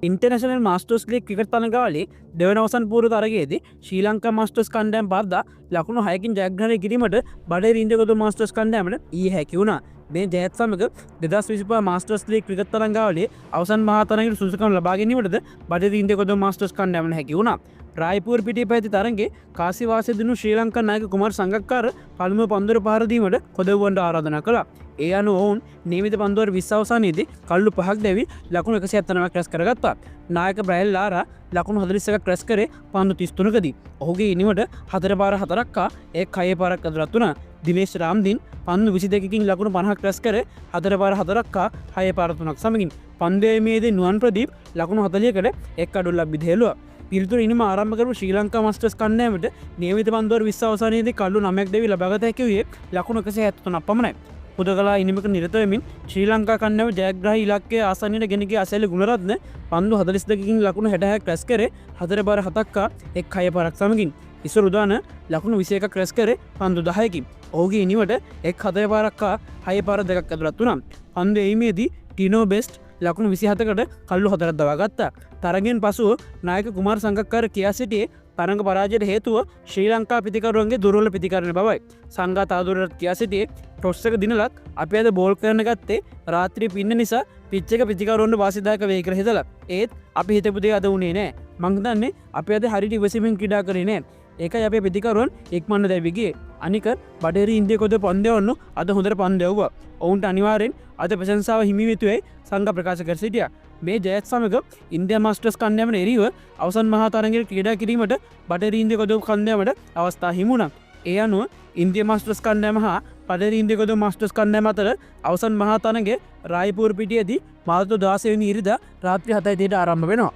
International masters league cricket තරඟාවලියේ දෙවන අවසන් පූර්ව තරගයේදී ශ්‍රී ලංකා මාස්ටර්ස් කණ්ඩායම පරදා ලකුණු 6කින් ජයග්‍රහණය කිරීමට බටහිර ඉන්දියා ගොඩ මාස්ටර්ස් කණ්ඩායමට ඊයේ හැකි වුණා. මේ ජයත් සමග 2025 මාස්ටර්ස් ලීග් ක්‍රිකට් තරඟාවලියේ අවසන් මහා තරගයේ සුදුසුකම් ලබා ගැනීමටද බටහිර ඉන්දියා ගොඩ මාස්ටර්ස් කණ්ඩායමට හැකි වුණා. රායපූර් පිටියේ පැවති තරඟයේ කාසිවාසයේ දිනු ශ්‍රී ලංකා නායක කුමාර සංගක්කාර පළමුව පන්දුවට පහර දීමට කොදවුවන්ට ආරාධනා කළා. ඒ අනුව ඔවුන් නියමිත පන්දුවර 20 අවසානයේදී කල්ලු 5ක් දැවි ලකුණු 179ක් රැස් කරගත්තා. නායක බ්‍රයන් ලාරා ලකුණු 41ක් රැස් කරේ පන්දු 33කදී. ඔහුගේ ඉනිමට 4 පාර 4ක් හා 1 පාරක් ඇතුළත් වුණා. දිනේෂ් රාම්දින් පන්දු 22කින් ලකුණු 50ක් රැස් කරේ 4 පාර 4ක් හා 6 පාර 3ක් සමගින්. පන්දුවේමේදී නුවන් ප්‍රදීප් ලකුණු 40කට එක් අඩුල්ලක් බිඳහෙළුවා. පිළිතුර ඉනිම ආරම්භ කරපු ශ්‍රී ලංකා මාස්ටර්ස් කණ්ඩායමට නියමිත පන්දුවර 20 අවසානයේදී කල්ලු 9ක් දෙවි ලබාගත හැකි වූයේ ලකුණු 173ක් පමණයි. පුදකලා ඉනිමක නිරත වෙමින් ශ්‍රී ලංකා කණ්ඩායම ජයග්‍රාහී ඉලක්කයේ ආසන්නයට ගෙන ගිය අසෙල්ලි ගුණරත්න පන්දු 42කින් ලකුණු 60ක් රැස් කරේ 4 පාර 7ක් හා 1 6 පාරක් සමගින්. ඉසුර උදාන ලකුණු 21ක් රැස් කරේ පන්දු 10කින්. ඔහුගේ ඉනිමට 1 7 පාරක් හා 6 පාර 2ක් ඇතුළත් වුණා. පන්දු එීමේදී ටිනෝ බෙස්ට් ලකුණු 27කට කල්ලු 4ක් දවා ගත්තා. තරගෙන් පසුව නායක කුමාර සංගක්කාර කියා සිටියේ තරඟ පරාජයට හේතුව ශ්‍රී ලංකා පිතිකරුවන්ගේ දුර්වල ප්‍රතිකරණ බවයි. සංඝා තවදුරටත් කියා සිටියේ ටොස් එක දිනලත් අපි අද බෝල් කරන ගත්තේ රාත්‍රී පින්න නිසා පිච් එක පිතිකරුවන්ට වාසිදායක වෙයි කියලා හිතලා. ඒත් අපි හිතපු දේ අද උනේ නෑ. මං හිතන්නේ අපි අද හරියට ඉවසීමෙන් ක්‍රීඩා කරේ නෑ. ඒකයි අපේ පිතිකරුවන් ඉක්මනට දැවි ගියේ. අනික බටහිර ඉන්දියා කොද පන්දෙවන්න අද හොඳට පන්දෙව්වා. ඔවුන්ට අනිවාර්යෙන් අද ප්‍රශංසාව හිමි වෙතුයි සංඝ ප්‍රකාශ කර සිටියා. මේ ජයත් සමග ඉන්දියා මාස්ටර්ස් කණ්ඩායමට එරෙහිව අවසන් මහා තරගයේ ක්‍රීඩා කිරීමට බටහිර ඉන්දියා කොද කණ්ඩායමට අවස්ථා හිමි වුණා. ඒ අනුව ඉන්දියා මාස්ටර්ස් කණ්ඩායම හා බටහිර ඉන්දියා කොද මාස්ටර්ස් කණ්ඩායම අතර අවසන් මහා තරගයේ රායපූර් පිටියේදී මාර්තු 16 වෙනි ඉරිදා රාත්‍රී 7:30ට ආරම්භ වෙනවා.